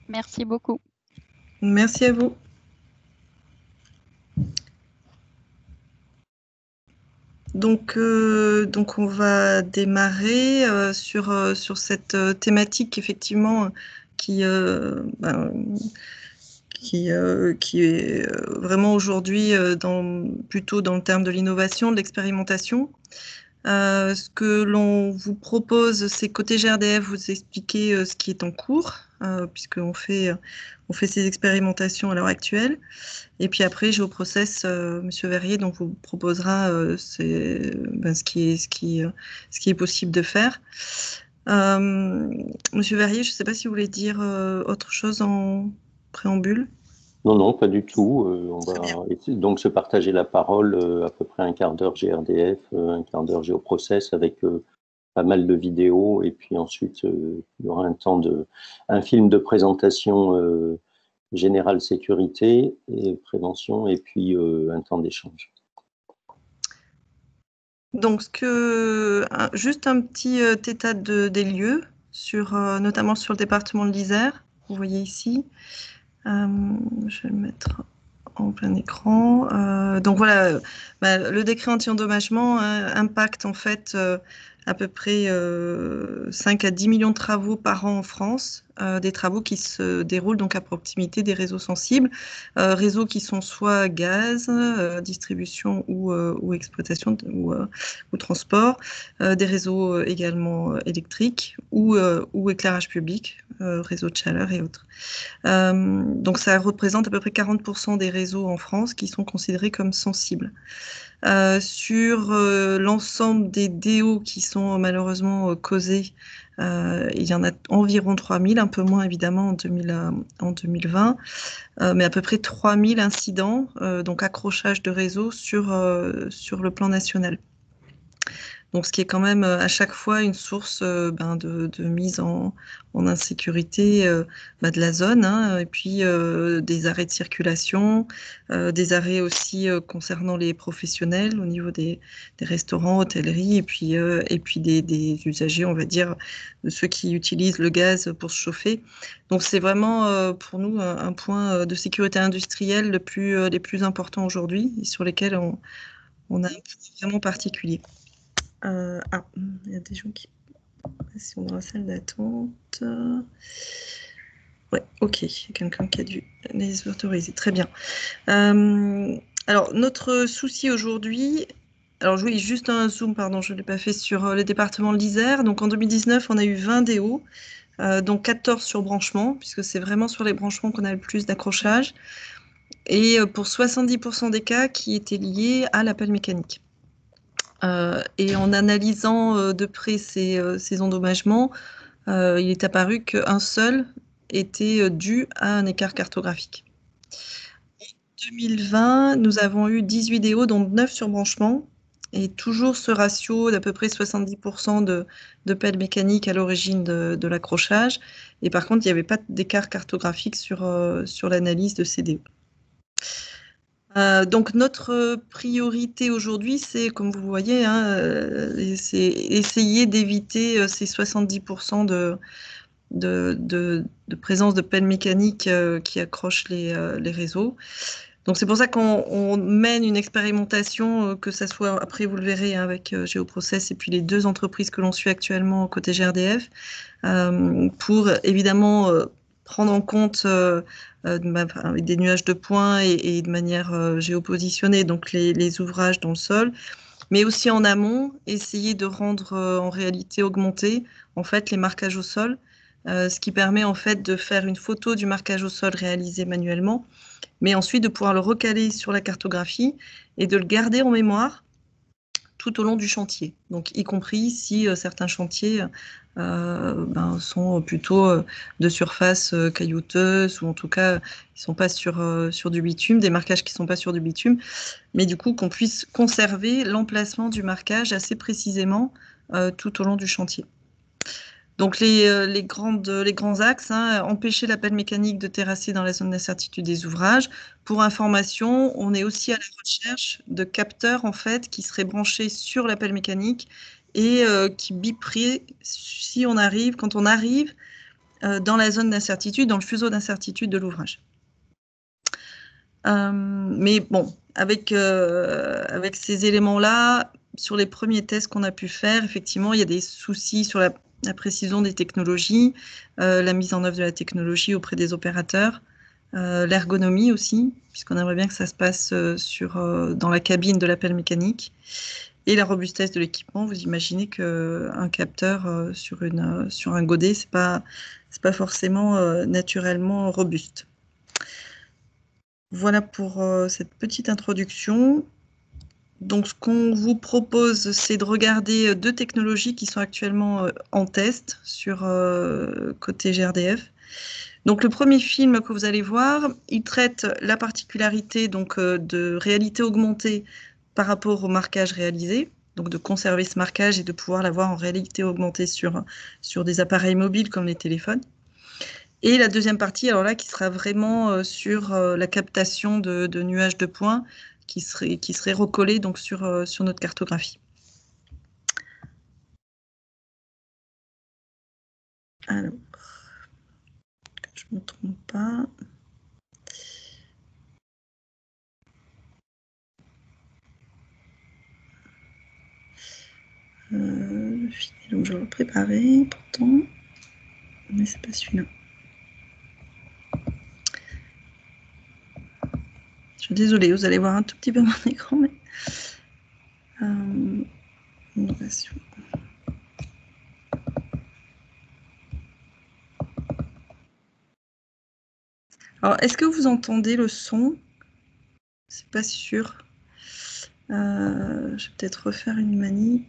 Merci beaucoup. Merci à vous. Donc on va démarrer sur cette thématique effectivement qui est vraiment aujourd'hui plutôt dans le terme de l'innovation, de l'expérimentation. Ce que l'on vous propose, c'est côté GRDF, vous expliquer ce qui est en cours, puisqu'on fait ces expérimentations à l'heure actuelle. Et puis après, Géoprocess, Monsieur Verrier, donc vous proposera ce qui est possible de faire. Monsieur Verrier, je ne sais pas si vous voulez dire autre chose en préambule. Non, pas du tout. On va donc se partager la parole, à peu près un quart d'heure GRDF, un quart d'heure Géoprocess avec pas mal de vidéos, et puis ensuite il y aura un film de présentation générale sécurité et prévention, et puis un temps d'échange. Donc juste un petit état des lieux notamment sur le département de l'Isère. Vous voyez ici. Je vais le mettre en plein écran. Donc voilà, le décret anti-endommagement impacte en fait à peu près 5 à 10 millions de travaux par an en France, des travaux qui se déroulent donc à proximité des réseaux sensibles, réseaux qui sont soit gaz, distribution ou exploitation ou transport, des réseaux également électriques ou éclairage public, réseau de chaleur et autres. Donc ça représente à peu près 40% des réseaux en France qui sont considérés comme sensibles. Sur l'ensemble des DO qui sont malheureusement causés, il y en a environ 3000, un peu moins évidemment en 2020, mais à peu près 3000 incidents, donc accrochage de réseaux sur le plan national. Donc, ce qui est quand même à chaque fois une source de mise en insécurité de la zone, et puis des arrêts de circulation, des arrêts aussi concernant les professionnels au niveau des restaurants, hôtelleries, et puis des usagers, on va dire, de ceux qui utilisent le gaz pour se chauffer. Donc, c'est vraiment pour nous un point de sécurité industrielle les plus importants aujourd'hui, et sur lesquels on a un point vraiment particulier. Il y a des gens qui sont dans la salle d'attente. Ouais, ok, il y a quelqu'un qui a dû les autoriser. Très bien. Alors, notre souci aujourd'hui, alors oui, juste un zoom, pardon, je ne l'ai pas fait sur le département de l'Isère. Donc en 2019, on a eu 20 DO, donc 14 sur branchement, puisque c'est vraiment sur les branchements qu'on a le plus d'accrochage, et pour 70% des cas qui étaient liés à l'appel mécanique. Et en analysant de près ces endommagements, il est apparu qu'un seul était dû à un écart cartographique. En 2020, nous avons eu 18 DO, dont 9 sur branchement, et toujours ce ratio d'à peu près 70% de pelles mécaniques à l'origine de l'accrochage. Et par contre, il n'y avait pas d'écart cartographique sur l'analyse de ces DO. Donc notre priorité aujourd'hui, c'est, comme vous voyez, c'est essayer d'éviter ces 70% de présence de pelles mécaniques qui accrochent les réseaux. Donc c'est pour ça qu'on mène une expérimentation, que ça soit, après vous le verrez, avec Géoprocess et puis les deux entreprises que l'on suit actuellement côté GRDF, pour évidemment prendre en compte avec des nuages de points et de manière géopositionnée, donc les ouvrages dans le sol, mais aussi en amont, essayer de rendre en réalité augmenter en fait les marquages au sol, ce qui permet en fait de faire une photo du marquage au sol réalisé manuellement, mais ensuite de pouvoir le recaler sur la cartographie et de le garder en mémoire tout au long du chantier, donc y compris si certains chantiers sont plutôt de surface caillouteuse, ou en tout cas ils ne sont pas sur du bitume, des marquages qui ne sont pas sur du bitume, mais du coup qu'on puisse conserver l'emplacement du marquage assez précisément tout au long du chantier. Donc les grands axes, empêcher la pelle mécanique de terrasser dans la zone d'incertitude des ouvrages. Pour information, on est aussi à la recherche de capteurs en fait qui seraient branchés sur la pelle mécanique et qui biperaient quand on arrive dans la zone d'incertitude, dans le fuseau d'incertitude de l'ouvrage. Mais bon, avec ces éléments-là, sur les premiers tests qu'on a pu faire, effectivement, il y a des soucis sur la précision des technologies, la mise en œuvre de la technologie auprès des opérateurs, l'ergonomie aussi, puisqu'on aimerait bien que ça se passe dans la cabine de l'appel mécanique, et la robustesse de l'équipement. Vous imaginez qu'un capteur sur un godet, c'est pas forcément naturellement robuste. Voilà pour cette petite introduction. Donc, ce qu'on vous propose, c'est de regarder 2 technologies qui sont actuellement en test sur côté GRDF. Donc, le premier film que vous allez voir, il traite la particularité donc, de réalité augmentée par rapport au marquage réalisé, donc de conserver ce marquage et de pouvoir l'avoir en réalité augmentée sur des appareils mobiles comme les téléphones. Et la deuxième partie, alors là, qui sera vraiment sur la captation de nuages de points qui serait recollés donc sur notre cartographie. Alors, que je ne me trompe pas. Le film, donc je vais le préparer pourtant, mais c'est pas celui-là. Je suis désolée, vous allez voir un tout petit peu mon écran, mais innovation. Alors, est-ce que vous entendez le son? C'est pas sûr. Je vais peut-être refaire une manip.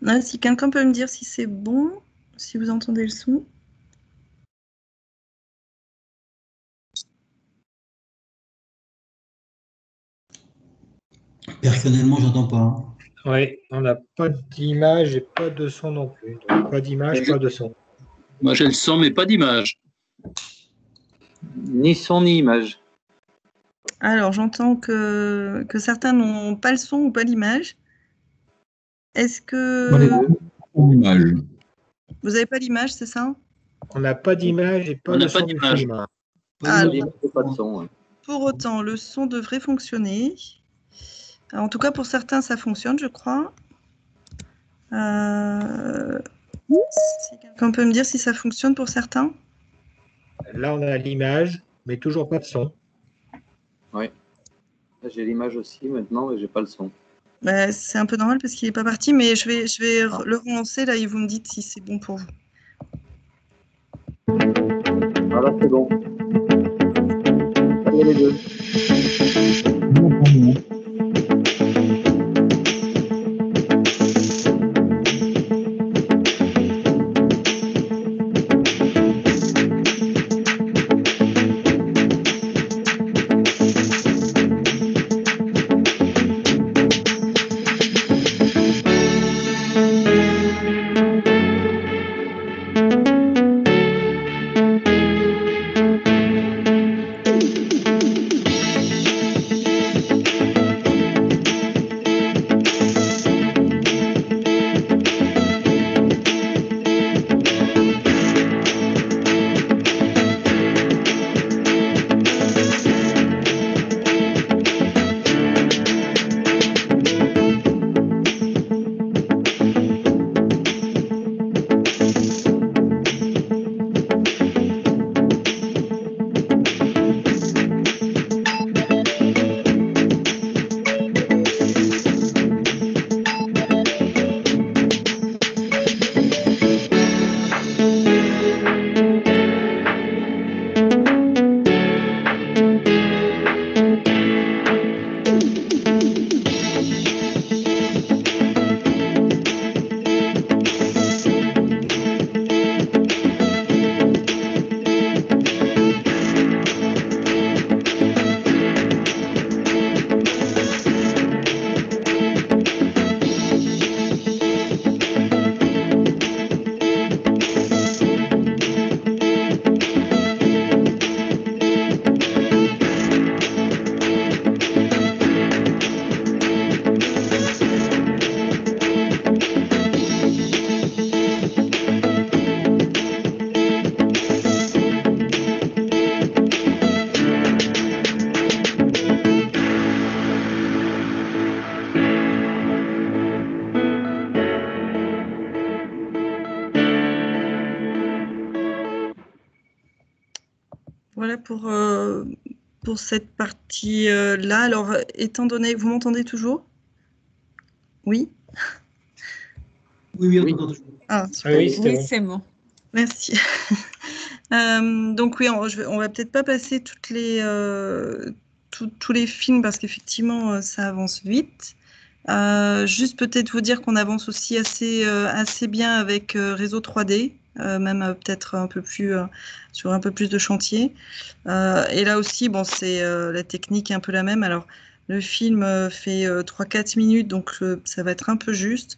Ah, si quelqu'un peut me dire si c'est bon, si vous entendez le son. Personnellement, j'entends pas. Oui, on n'a pas d'image et pas de son non plus. Donc, pas d'image, pas de son. Moi, j'ai le son, mais pas d'image. Ni son ni image. Alors, j'entends que certains n'ont pas le son ou pas l'image. Est-ce que... Moi, les deux, pas d'image. Vous n'avez pas l'image, c'est ça? On n'a pas d'image et pas de son du film. Pas d'image et pas de son. Ouais. Pour autant, le son devrait fonctionner. Alors, en tout cas, pour certains, ça fonctionne, je crois. Si quelqu'un peut me dire si ça fonctionne pour certains? Là, on a l'image, mais toujours pas de son. Oui. J'ai l'image aussi maintenant, mais j'ai pas le son. Bah, c'est un peu normal parce qu'il n'est pas parti, mais je vais le relancer là et vous me dites si c'est bon pour vous. Voilà, c'est bon. Il y a les deux. Voilà pour cette partie-là. Alors, étant donné, vous m'entendez toujours? Oui? Oui, on Oui. t'entend toujours. Ah, super. Oui, c'était Oui, bon. c'est bon. Merci. Donc oui, on va peut-être pas passer tous les films parce qu'effectivement, ça avance vite. Juste peut-être vous dire qu'on avance aussi assez bien avec Réseau 3D, même peut-être un peu plus sur un peu plus de chantier. Et là aussi, bon, c'est la technique est un peu la même. Alors, le film fait 3-4 minutes, donc ça va être un peu juste.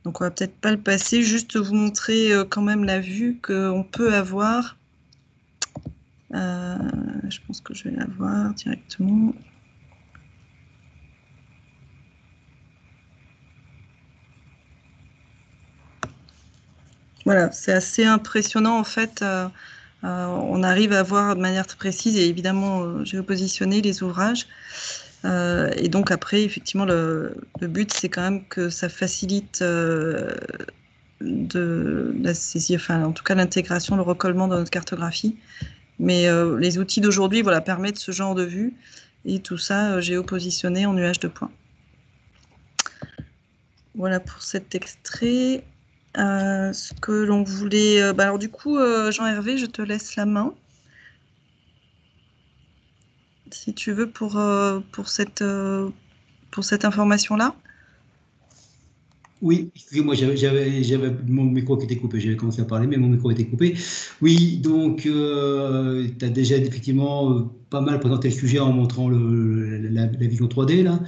Donc, on va peut-être pas le passer, juste vous montrer quand même la vue qu'on peut avoir. Je pense que je vais la voir directement. Voilà, c'est assez impressionnant en fait. On arrive à voir de manière très précise et évidemment géopositionner les ouvrages. Et donc après, effectivement, le but c'est quand même que ça facilite de la saisie, enfin en tout cas l'intégration, le recollement dans notre cartographie. Mais les outils d'aujourd'hui, voilà, permettent ce genre de vue et tout ça géopositionné en nuage de points. Voilà pour cet extrait. Ce que l'on voulait. Alors du coup, Jean-Hervé, je te laisse la main. Si tu veux pour cette information-là. Oui, excusez-moi, j'avais mon micro qui était coupé, j'avais commencé à parler, mais mon micro était coupé. Oui, donc tu as déjà effectivement pas mal présenté le sujet en montrant la vision 3D là.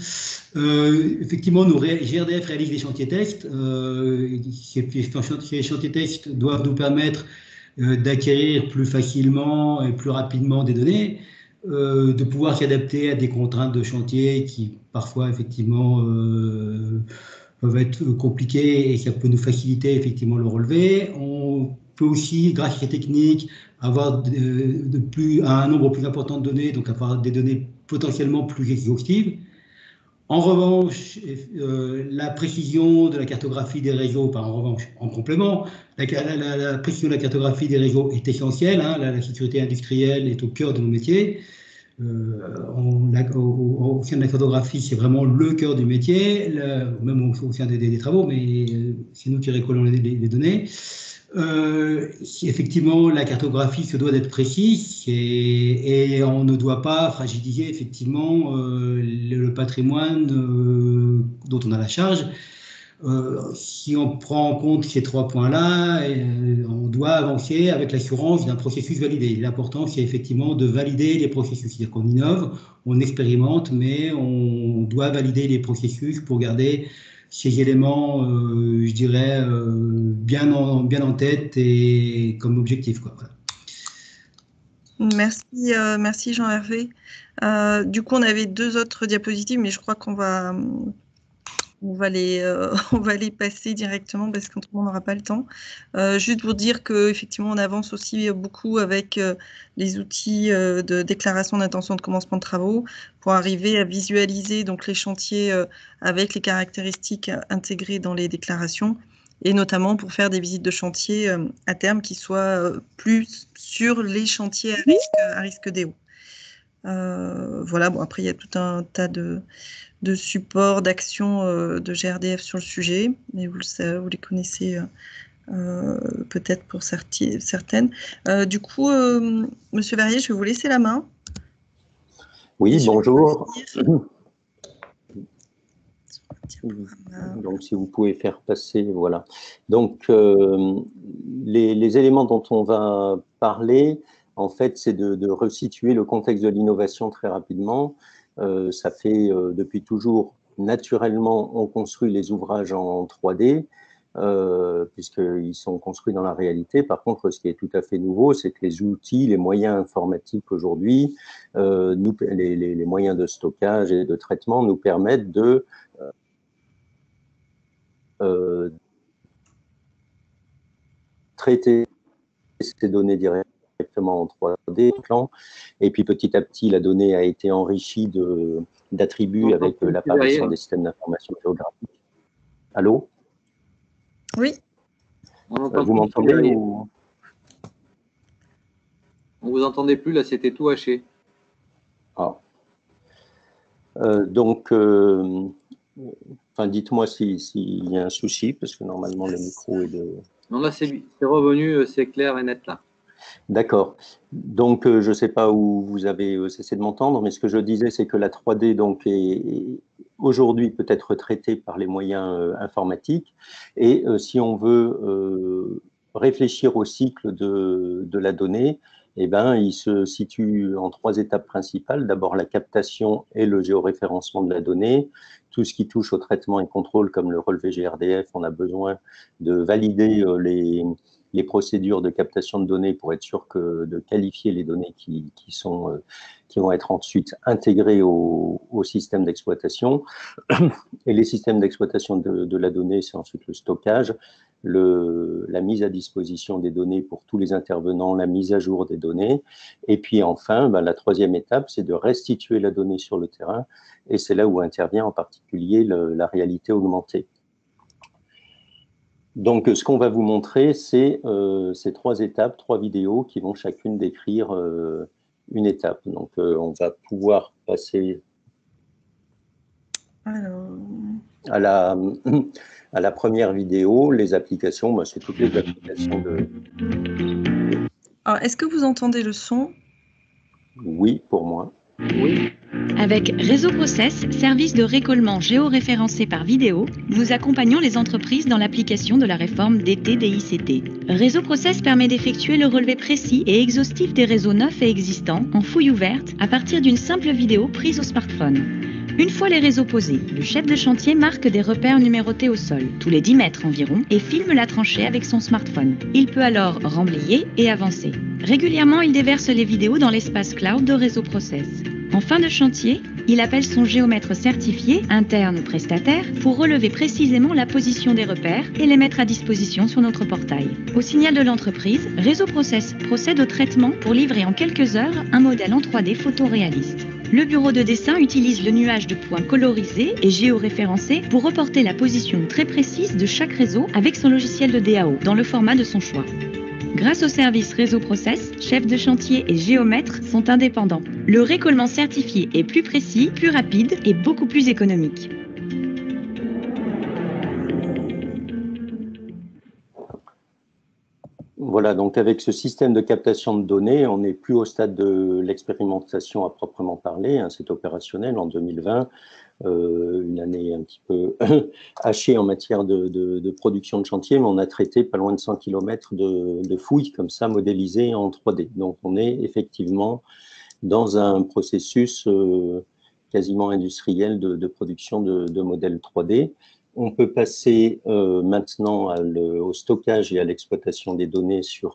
Effectivement, GRDF réalise des chantiers tests. Ces chantiers tests doivent nous permettre d'acquérir plus facilement et plus rapidement des données, de pouvoir s'adapter à des contraintes de chantier qui parfois effectivement peuvent être compliquées et ça peut nous faciliter effectivement le relevé. On peut aussi, grâce à ces techniques, avoir un nombre plus important de données, donc avoir des données potentiellement plus exhaustives. En revanche, la précision de la cartographie des réseaux, pas en revanche, en complément, la précision de la cartographie des réseaux est essentielle. Hein, la sécurité industrielle est au cœur de nos métiers. Au sein de la cartographie, c'est vraiment le cœur du métier, même au sein des travaux, mais c'est nous qui récoltons les données. Effectivement, la cartographie se doit d'être précise et on ne doit pas fragiliser effectivement le patrimoine dont on a la charge. Si on prend en compte ces 3 points-là, on doit avancer avec l'assurance d'un processus validé. L'important, c'est effectivement de valider les processus. C'est-à-dire qu'on innove, on expérimente, mais on doit valider les processus pour garder ces éléments, je dirais, bien en tête et comme objectif, quoi. Merci, merci Jean-Hervé. Du coup, on avait 2 autres diapositives, mais je crois qu'on va les passer directement parce qu'autrement on n'aura pas le temps. Juste pour dire qu'effectivement on avance aussi beaucoup avec les outils de déclaration d'intention de commencement de travaux pour arriver à visualiser donc les chantiers avec les caractéristiques intégrées dans les déclarations et notamment pour faire des visites de chantier à terme qui soient plus sur les chantiers à risque DO. Voilà, bon après il y a tout un tas de support, d'action de GRDF sur le sujet, mais vous les connaissez peut-être pour certaines. Du coup, Monsieur Verrier, je vais vous laisser la main. Oui, bonjour. Donc, si vous pouvez faire passer, voilà. Donc, les éléments dont on va parler, en fait, c'est de resituer le contexte de l'innovation très rapidement. Ça fait depuis toujours, naturellement, on construit les ouvrages en 3D, puisqu'ils sont construits dans la réalité. Par contre, ce qui est tout à fait nouveau, c'est que les outils, les moyens informatiques aujourd'hui, les moyens de stockage et de traitement nous permettent de traiter ces données directement en 3D plan, et puis petit à petit la donnée a été enrichie d'attributs avec l'apparition des systèmes d'information géographique. Allô? Oui. Vous m'entendez ou... On vous entendait plus, là, c'était tout haché. Ah. Dites-moi s'il y a un souci, parce que normalement le micro est de... Non, là, c'est revenu, c'est clair et net, là. D'accord. Donc, je ne sais pas où vous avez cessé de m'entendre, mais ce que je disais, c'est que la 3D donc, aujourd'hui peut être traitée par les moyens informatiques. Et si on veut réfléchir au cycle de la donnée, eh ben, il se situe en 3 étapes principales. D'abord, la captation et le géoréférencement de la donnée. Tout ce qui touche au traitement et contrôle, comme le relevé GRDF, on a besoin de valider les procédures de captation de données pour être sûr de qualifier les données qui vont être ensuite intégrées au système d'exploitation. Et les systèmes d'exploitation de la donnée, c'est ensuite le stockage, la mise à disposition des données pour tous les intervenants, la mise à jour des données. Et puis enfin, la 3e étape, c'est de restituer la donnée sur le terrain. Et c'est là où intervient en particulier la réalité augmentée. Donc, ce qu'on va vous montrer, c'est ces 3 étapes, 3 vidéos qui vont chacune décrire une étape. Donc, on va pouvoir passer à la première vidéo. Les applications, c'est toutes les applications de... Alors, est-ce que vous entendez le son? Oui, pour moi. Oui. Avec Réseau Process, service de récollement géoréférencé par vidéo, nous accompagnons les entreprises dans l'application de la réforme DT-DICT. Réseau Process permet d'effectuer le relevé précis et exhaustif des réseaux neufs et existants en fouille ouverte à partir d'une simple vidéo prise au smartphone. Une fois les réseaux posés, le chef de chantier marque des repères numérotés au sol, tous les 10 mètres environ, et filme la tranchée avec son smartphone. Il peut alors remblayer et avancer. Régulièrement, il déverse les vidéos dans l'espace cloud de Réseau Process. En fin de chantier, il appelle son géomètre certifié, interne ou prestataire, pour relever précisément la position des repères et les mettre à disposition sur notre portail. Au signal de l'entreprise, Réseau Process procède au traitement pour livrer en quelques heures un modèle en 3D photoréaliste. Le bureau de dessin utilise le nuage de points colorisés et géoréférencés pour reporter la position très précise de chaque réseau avec son logiciel de DAO dans le format de son choix. Grâce au service Réseau Process, chefs de chantier et géomètres sont indépendants. Le récollement certifié est plus précis, plus rapide et beaucoup plus économique. Voilà, donc avec ce système de captation de données, on n'est plus au stade de l'expérimentation à proprement parler, hein, c'est opérationnel en 2020, une année un petit peu hachée en matière de production de chantier, mais on a traité pas loin de 100 km de fouilles comme ça, modélisées en 3D. Donc on est effectivement dans un processus quasiment industriel de production de modèles 3D. On peut passer maintenant au stockage et à l'exploitation des données sur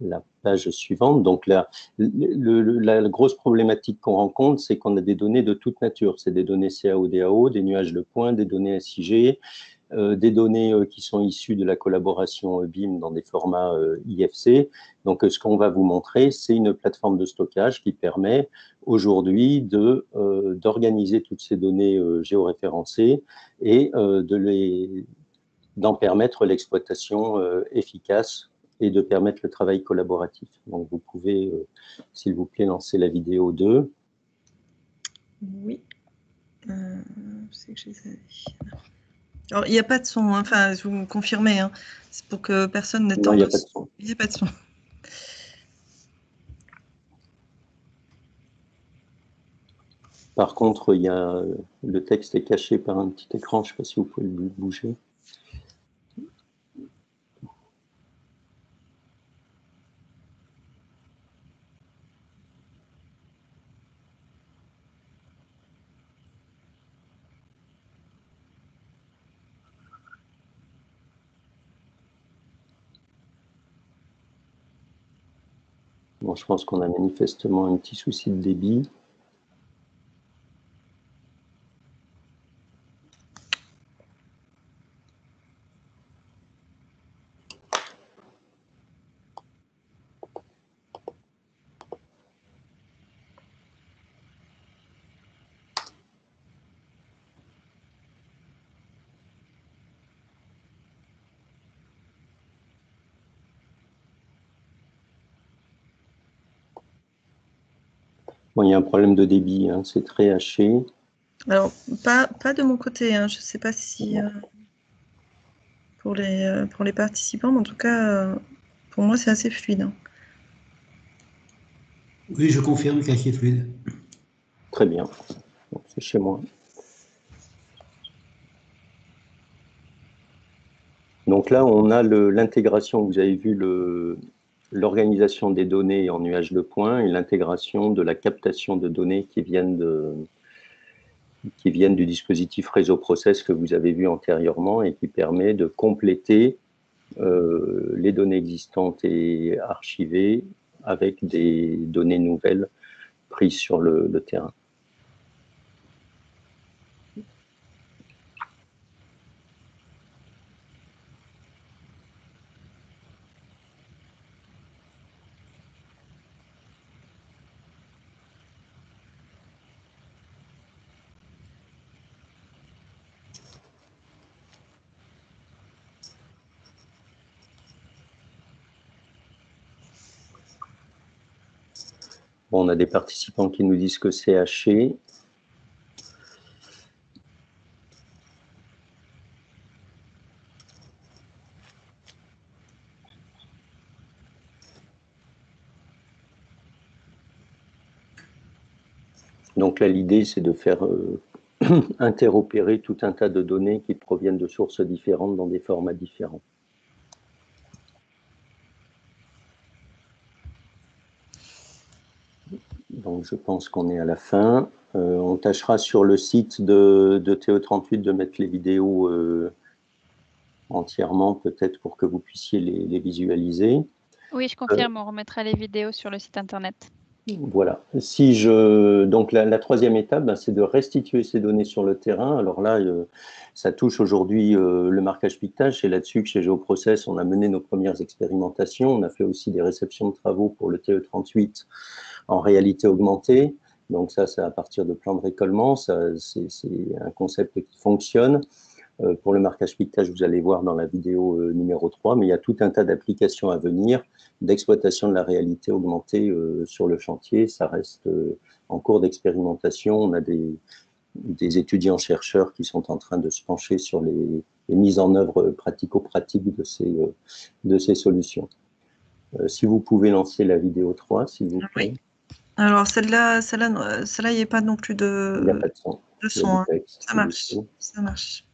la page suivante. Donc la grosse problématique qu'on rencontre, c'est qu'on a des données de toute nature. C'est des données CAO-DAO, des nuages de points, des données SIG, des données qui sont issues de la collaboration BIM dans des formats IFC. Donc, ce qu'on va vous montrer, c'est une plateforme de stockage qui permet aujourd'hui d'organiser toutes ces données géoréférencées et d'en permettre l'exploitation efficace et de permettre le travail collaboratif. Donc, vous pouvez, s'il vous plaît, lancer la vidéo 2. Oui. C'est que je les avais. Alors, il n'y a pas de son, hein. Enfin, vous me confirmez, hein. C'est pour que personne n'étende. Non, il n'y a pas de son. Il n'y a pas de son. Par contre, le texte est caché par un petit écran. Je ne sais pas si vous pouvez le bouger. Bon, je pense qu'on a manifestement un petit souci de débit. Bon, il y a un problème de débit, hein, c'est très haché. Alors, pas de mon côté, hein. Je ne sais pas si pour les participants, mais en tout cas, pour moi, c'est assez fluide, hein. Oui, je confirme que c'est fluide. Très bien, c'est chez moi. Donc là, on a l'intégration, vous avez vu l'organisation des données en nuage de points et l'intégration de la captation de données qui viennent du dispositif réseau process que vous avez vu antérieurement et qui permet de compléter les données existantes et archivées avec des données nouvelles prises sur le terrain. Bon, on a des participants qui nous disent que c'est haché. Donc là, l'idée, c'est de faire interopérer tout un tas de données qui proviennent de sources différentes dans des formats différents. Donc je pense qu'on est à la fin. On tâchera sur le site de TE38 de mettre les vidéos entièrement, peut-être pour que vous puissiez les visualiser. Oui, je confirme, on remettra les vidéos sur le site internet. Voilà. Donc la troisième étape, c'est de restituer ces données sur le terrain. Alors là, ça touche aujourd'hui le marquage piquetage. C'est là-dessus que chez GeoProcess, on a mené nos premières expérimentations. On a fait aussi des réceptions de travaux pour le TE38 en réalité augmentée. Donc ça, c'est à partir de plans de récollement. C'est un concept qui fonctionne. Pour le marquage piquetage, vous allez voir dans la vidéo numéro 3, mais il y a tout un tas d'applications à venir d'exploitation de la réalité augmentée sur le chantier. Ça reste en cours d'expérimentation. On a des étudiants-chercheurs qui sont en train de se pencher sur les mises en œuvre pratico-pratiques de ces solutions. Si vous pouvez lancer la vidéo 3, s'il vous plaît. Oui. Alors, celle-là, il n'y a pas non plus de, il n'y a pas de son. De son, hein. Texte, Ça marche. Ça marche.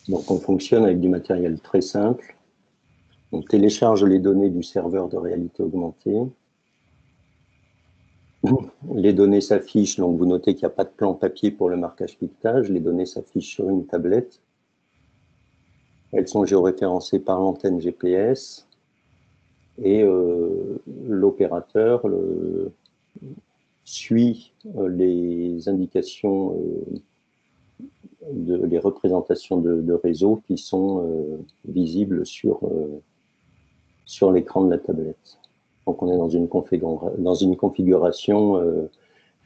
Donc, on fonctionne avec du matériel très simple. On télécharge les données du serveur de réalité augmentée. Les données s'affichent, donc vous notez qu'il n'y a pas de plan papier pour le marquage piquetage. Les données s'affichent sur une tablette. Elles sont géoréférencées par l'antenne GPS. Et l'opérateur suit les indications, les représentations de réseau qui sont visibles sur l'écran de la tablette. Donc on est dans une configuration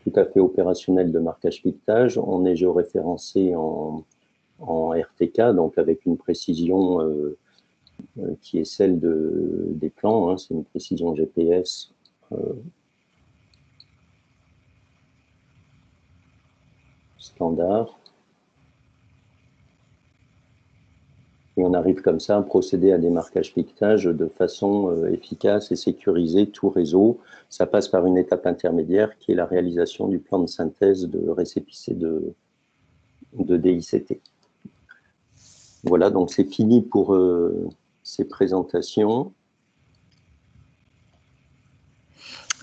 tout à fait opérationnelle de marquage piquetage. On est géoréférencé en RTK, donc avec une précision qui est celle des plans, hein, c'est une précision GPS standard. Et on arrive comme ça à procéder à des marquages piquetage de façon efficace et sécurisée, tout réseau. Ça passe par une étape intermédiaire qui est la réalisation du plan de synthèse de récépissé de DICT. Voilà, donc c'est fini pour ces présentations.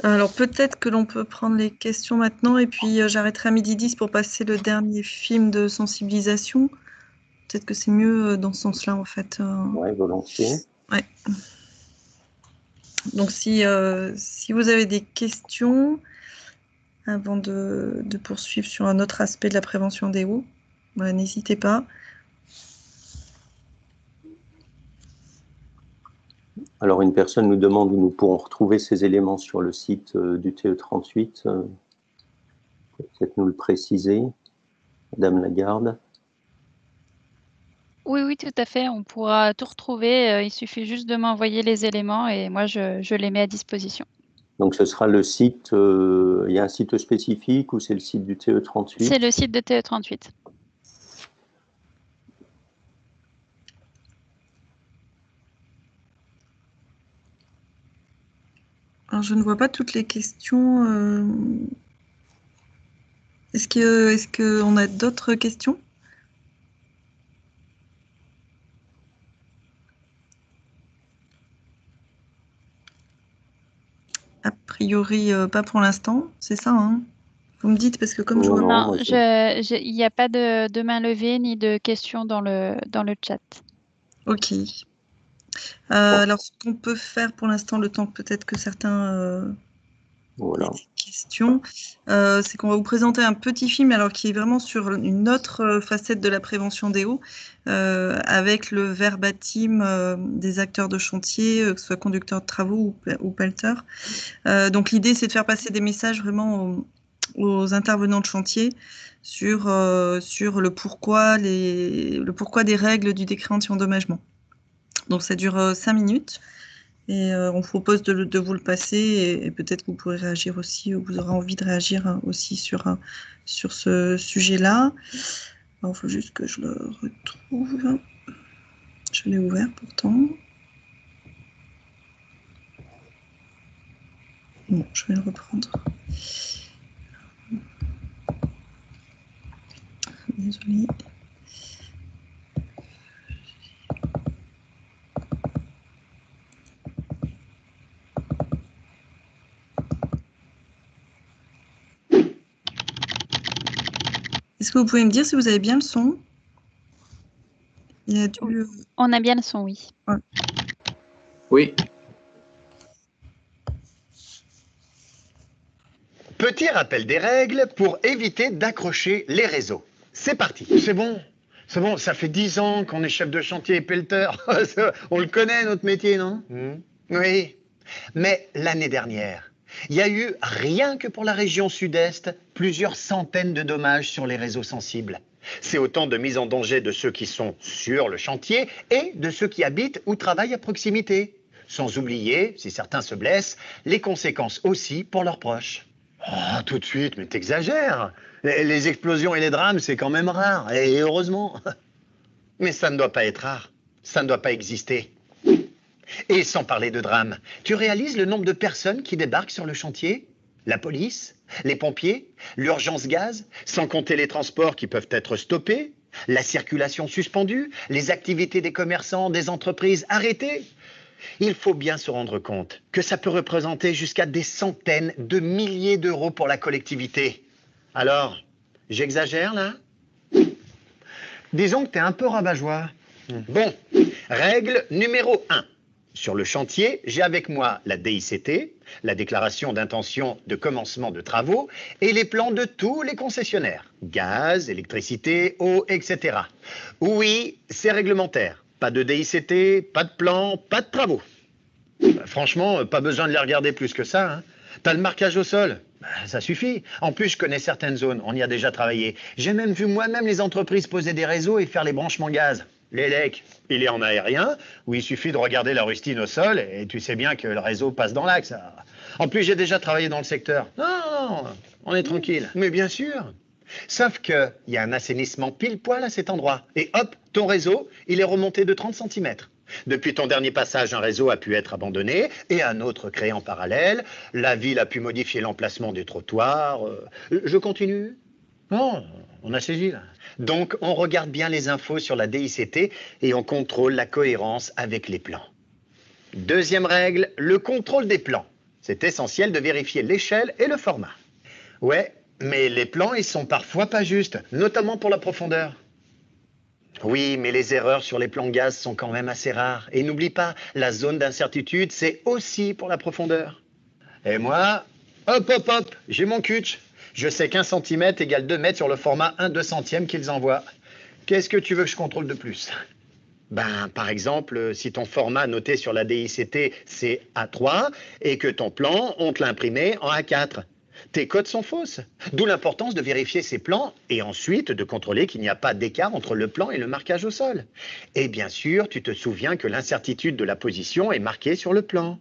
Alors peut-être que l'on peut prendre les questions maintenant et puis j'arrêterai à 12h10 pour passer le dernier film de sensibilisation. Peut-être que c'est mieux dans ce sens-là en fait. Oui, volontiers. Ouais. Donc si vous avez des questions avant de poursuivre sur un autre aspect de la prévention des hauts, bah, n'hésitez pas. Alors, une personne nous demande où nous pourrons retrouver ces éléments sur le site du TE38. Peut-être nous le préciser, Madame Lagarde. Oui, oui, tout à fait. On pourra tout retrouver. Il suffit juste de m'envoyer les éléments et moi, je les mets à disposition. Donc ce sera le site, il y a un site spécifique ou c'est le site du TE38? C'est le site de TE38. Alors, je ne vois pas toutes les questions. Est-ce qu'on a d'autres questions? A priori, pas pour l'instant, c'est ça, hein? Vous me dites, parce que comme je vois... Non, il n'y a pas de main levée ni de questions dans le chat. Ok. Alors, ce qu'on peut faire pour l'instant, le temps peut-être que certains voilà. aient des questions, c'est qu'on va vous présenter un petit film alors qui est vraiment sur une autre facette de la prévention des eaux, avec le verbatim des acteurs de chantier, que ce soit conducteurs de travaux ou pelleteurs. Donc l'idée, c'est de faire passer des messages vraiment aux intervenants de chantier sur le pourquoi des règles du décret anti-endommagement. Donc ça dure 5 minutes et on propose de vous le passer et peut-être que vous pourrez réagir aussi, ou vous aurez envie de réagir aussi sur ce sujet-là. Il faut juste que je le retrouve. Je l'ai ouvert pourtant. Bon, je vais le reprendre. Désolée. Est-ce que vous pouvez me dire si vous avez bien le son? On a bien le son, oui. Ouais. Oui. Petit rappel des règles pour éviter d'accrocher les réseaux. C'est parti. C'est bon, ça fait 10 ans qu'on est chef de chantier et pelleteur. On le connaît, notre métier, non? Oui. Mais l'année dernière, il y a eu, rien que pour la région sud-est, plusieurs centaines de dommages sur les réseaux sensibles. C'est autant de mise en danger de ceux qui sont sur le chantier et de ceux qui habitent ou travaillent à proximité. Sans oublier, si certains se blessent, les conséquences aussi pour leurs proches. Oh, tout de suite, mais t'exagères. Les explosions et les drames, c'est quand même rare, et heureusement. Mais ça ne doit pas être rare, ça ne doit pas exister. Et sans parler de drame, tu réalises le nombre de personnes qui débarquent sur le chantier? La police, les pompiers, l'urgence gaz, sans compter les transports qui peuvent être stoppés, la circulation suspendue, les activités des commerçants, des entreprises arrêtées. Il faut bien se rendre compte que ça peut représenter jusqu'à des centaines de milliers d'euros pour la collectivité. Alors, j'exagère là? Disons que t'es un peu rabat-joie. Bon, règle numéro 1. Sur le chantier, j'ai avec moi la DICT, la déclaration d'intention de commencement de travaux, et les plans de tous les concessionnaires. Gaz, électricité, eau, etc. Oui, c'est réglementaire. Pas de DICT, pas de plan, pas de travaux. Franchement, pas besoin de les regarder plus que ça. Hein. T'as le marquage au sol, ça suffit. En plus, je connais certaines zones, on y a déjà travaillé. J'ai même vu moi-même les entreprises poser des réseaux et faire les branchements gaz. L'élec, il est en aérien, où il suffit de regarder la rustine au sol, et tu sais bien que le réseau passe dans l'axe. En plus, j'ai déjà travaillé dans le secteur. Non, on est tranquille. Mais bien sûr. Sauf qu'il y a un assainissement pile-poil à cet endroit. Et hop, ton réseau, il est remonté de 30 cm. Depuis ton dernier passage, un réseau a pu être abandonné et un autre créé en parallèle. La ville a pu modifier l'emplacement des trottoirs. Je continue? Non, on a saisi là. Donc, on regarde bien les infos sur la DICT et on contrôle la cohérence avec les plans. Deuxième règle, le contrôle des plans. C'est essentiel de vérifier l'échelle et le format. Ouais, mais les plans, ils sont parfois pas justes, notamment pour la profondeur. Oui, mais les erreurs sur les plans gaz sont quand même assez rares. Et n'oublie pas, la zone d'incertitude, c'est aussi pour la profondeur. Et moi, hop, j'ai mon cutch. Je sais qu'1 cm égale 2 mètres sur le format 1/200 qu'ils envoient. Qu'est-ce que tu veux que je contrôle de plus? Ben, par exemple, si ton format noté sur la DICT, c'est A3, et que ton plan, on te l'a imprimé en A4. Tes codes sont fausses. D'où l'importance de vérifier ces plans et ensuite de contrôler qu'il n'y a pas d'écart entre le plan et le marquage au sol. Et bien sûr, tu te souviens que l'incertitude de la position est marquée sur le plan.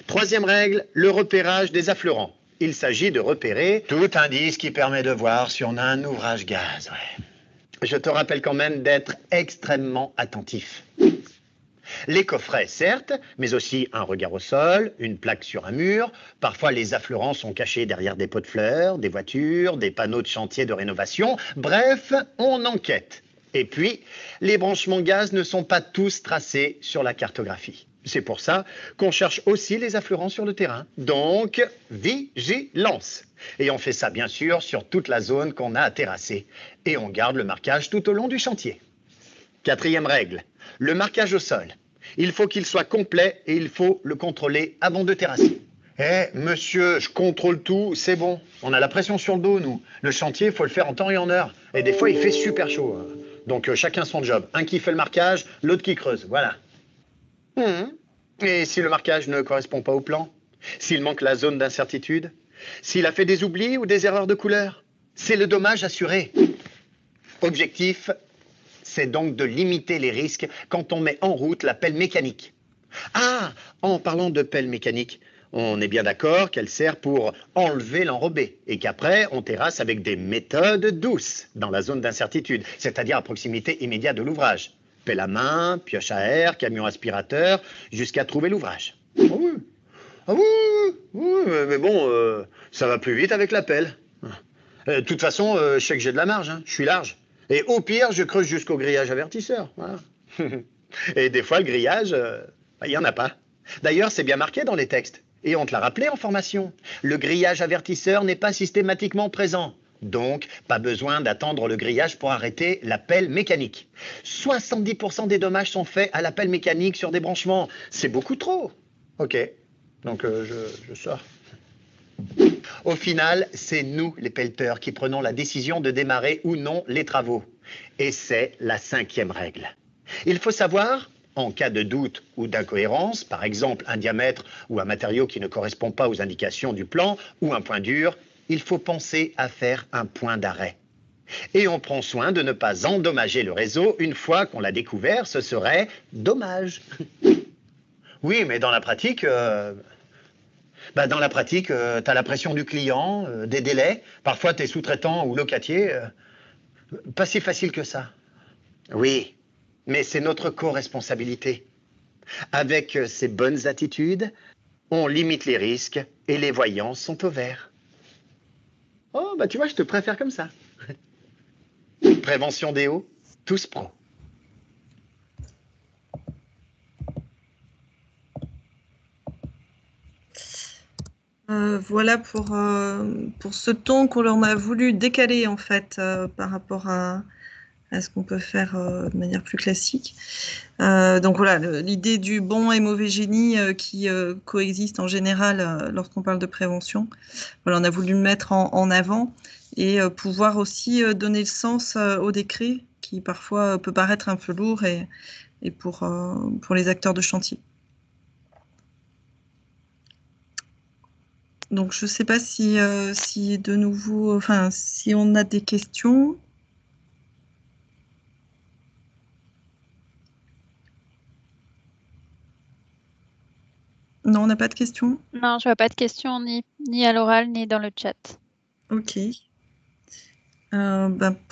Troisième règle, le repérage des affleurants. Il s'agit de repérer tout indice qui permet de voir si on a un ouvrage gaz. Ouais. Je te rappelle quand même d'être extrêmement attentif. Les coffrets, certes, mais aussi un regard au sol, une plaque sur un mur. Parfois, les affleurants sont cachés derrière des pots de fleurs, des voitures, des panneaux de chantier de rénovation. Bref, on enquête. Et puis, les branchements gaz ne sont pas tous tracés sur la cartographie. C'est pour ça qu'on cherche aussi les affleurants sur le terrain. Donc, vigilance. Et on fait ça, bien sûr, sur toute la zone qu'on a à terrasser. Et on garde le marquage tout au long du chantier. Quatrième règle, le marquage au sol. Il faut qu'il soit complet et il faut le contrôler avant de terrasser. Eh, monsieur, je contrôle tout, c'est bon. On a la pression sur le dos, nous. Le chantier, il faut le faire en temps et en heure. Et des fois, il fait super chaud. Donc, chacun son job. Un qui fait le marquage, l'autre qui creuse. Voilà. Et si le marquage ne correspond pas au plan? S'il manque la zone d'incertitude? S'il a fait des oublis ou des erreurs de couleur? C'est le dommage assuré. Objectif, c'est donc de limiter les risques quand on met en route la pelle mécanique. Ah, en parlant de pelle mécanique, on est bien d'accord qu'elle sert pour enlever l'enrobé et qu'après, on terrasse avec des méthodes douces dans la zone d'incertitude, c'est-à-dire à proximité immédiate de l'ouvrage. Pelle à main, pioche à air, camion aspirateur, jusqu'à trouver l'ouvrage. Ah oui, mais bon, ça va plus vite avec la pelle. De toute façon, je sais que j'ai de la marge, hein, je suis large. Et au pire, je creuse jusqu'au grillage avertisseur. Voilà. Et des fois, le grillage, il n'y en a pas. D'ailleurs, c'est bien marqué dans les textes. Et on te l'a rappelé en formation. Le grillage avertisseur n'est pas systématiquement présent. Donc, pas besoin d'attendre le grillage pour arrêter la pelle mécanique. 70% des dommages sont faits à la pelle mécanique sur des branchements. C'est beaucoup trop. Ok, donc je sors. Au final, c'est nous, les pelleteurs, qui prenons la décision de démarrer ou non les travaux. Et c'est la 5e règle. Il faut savoir, en cas de doute ou d'incohérence, par exemple un diamètre ou un matériau qui ne correspond pas aux indications du plan ou un point dur, il faut penser à faire un point d'arrêt. Et on prend soin de ne pas endommager le réseau une fois qu'on l'a découvert, ce serait dommage. Oui, mais dans la pratique... tu as la pression du client, des délais, parfois tes sous-traitants ou locataires, pas si facile que ça. Oui, mais c'est notre co-responsabilité. Avec ces bonnes attitudes, on limite les risques et les voyants sont au vert. Oh, tu vois, je te préfère comme ça. Prévention déo, tous pros. Voilà pour ce ton qu'on a voulu décaler en fait par rapport à ce qu'on peut faire de manière plus classique. Donc voilà, l'idée du bon et mauvais génie qui coexiste en général lorsqu'on parle de prévention. Voilà, on a voulu le mettre en avant et pouvoir aussi donner le sens au décret qui parfois peut paraître un peu lourd et pour les acteurs de chantier. Donc, je ne sais pas si de nouveau, enfin, si on a des questions. Non, on n'a pas de questions? Non, je vois pas de questions ni à l'oral ni dans le chat. Ok.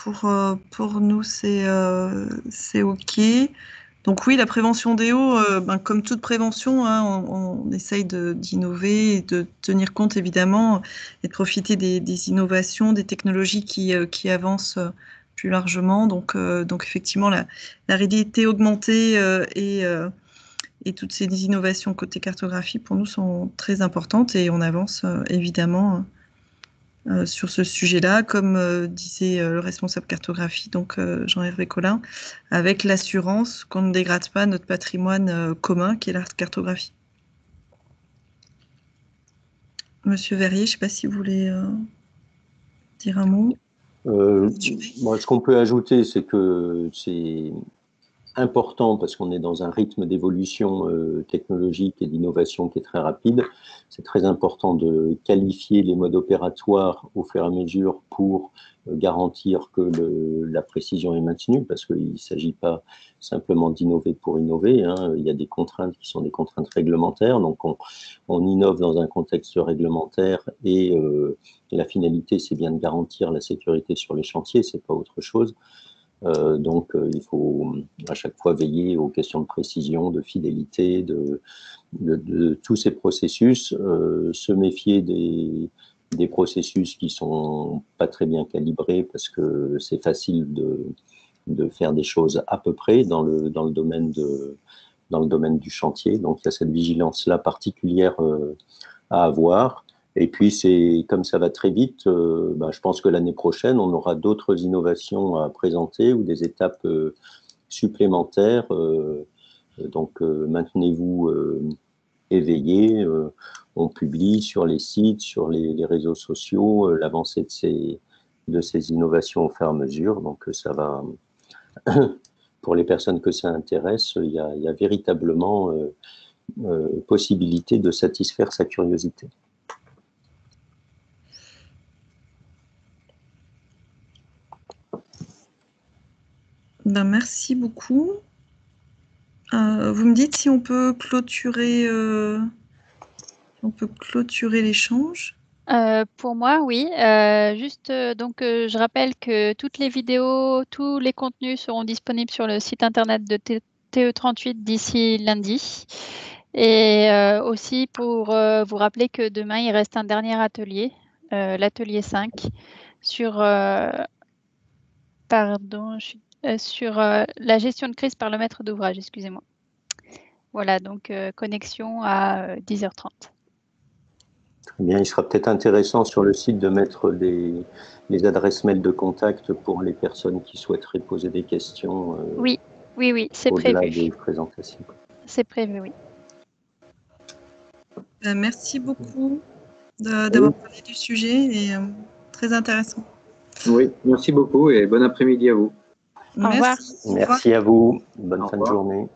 Pour nous, c'est ok. Donc oui, la prévention déo, comme toute prévention, hein, on essaye d'innover et de tenir compte évidemment et de profiter des innovations, des technologies qui avancent plus largement. Donc effectivement, la réalité augmentée et toutes ces innovations côté cartographie pour nous sont très importantes et on avance évidemment sur ce sujet-là, comme disait le responsable cartographie, donc Jean-Hervé Collin, avec l'assurance qu'on ne dégrade pas notre patrimoine commun, qui est la cartographie. Monsieur Verrier, je ne sais pas si vous voulez dire un mot. Moi, ce qu'on peut ajouter, c'est que important, parce qu'on est dans un rythme d'évolution technologique et d'innovation qui est très rapide, c'est très important de qualifier les modes opératoires au fur et à mesure pour garantir que la précision est maintenue, parce qu'il ne s'agit pas simplement d'innover pour innover, hein. Il y a des contraintes qui sont des contraintes réglementaires, donc on innove dans un contexte réglementaire et la finalité, c'est bien de garantir la sécurité sur les chantiers, c'est pas autre chose. Donc, il faut à chaque fois veiller aux questions de précision, de fidélité, de tous ces processus, se méfier des processus qui sont pas très bien calibrés parce que c'est facile de faire des choses à peu près dans le domaine du chantier. Donc, il y a cette vigilance-là particulière à avoir. Et puis, comme ça va très vite, je pense que l'année prochaine, on aura d'autres innovations à présenter ou des étapes supplémentaires. Donc, maintenez-vous éveillés. On publie sur les sites, sur les réseaux sociaux, l'avancée de ces innovations au fur et à mesure. Donc, ça va... Pour les personnes que ça intéresse, il y a véritablement possibilité de satisfaire sa curiosité. Merci beaucoup. Vous me dites si on peut clôturer, l'échange. Pour moi, oui. Donc, je rappelle que toutes les vidéos, tous les contenus seront disponibles sur le site internet de TE38 d'ici lundi. Et aussi pour vous rappeler que demain, il reste un dernier atelier, l'atelier 5, sur la gestion de crise par le maître d'ouvrage, excusez-moi. Voilà, donc connexion à 10h30. Très bien, il sera peut-être intéressant sur le site de mettre les adresses mail de contact pour les personnes qui souhaiteraient poser des questions. Oui, c'est prévu. Au-delà des présentations. C'est prévu, oui. Merci beaucoup d'avoir parlé du sujet et très intéressant. Oui, merci beaucoup et bon après-midi à vous. Au revoir. Merci à vous. Bonne fin de journée.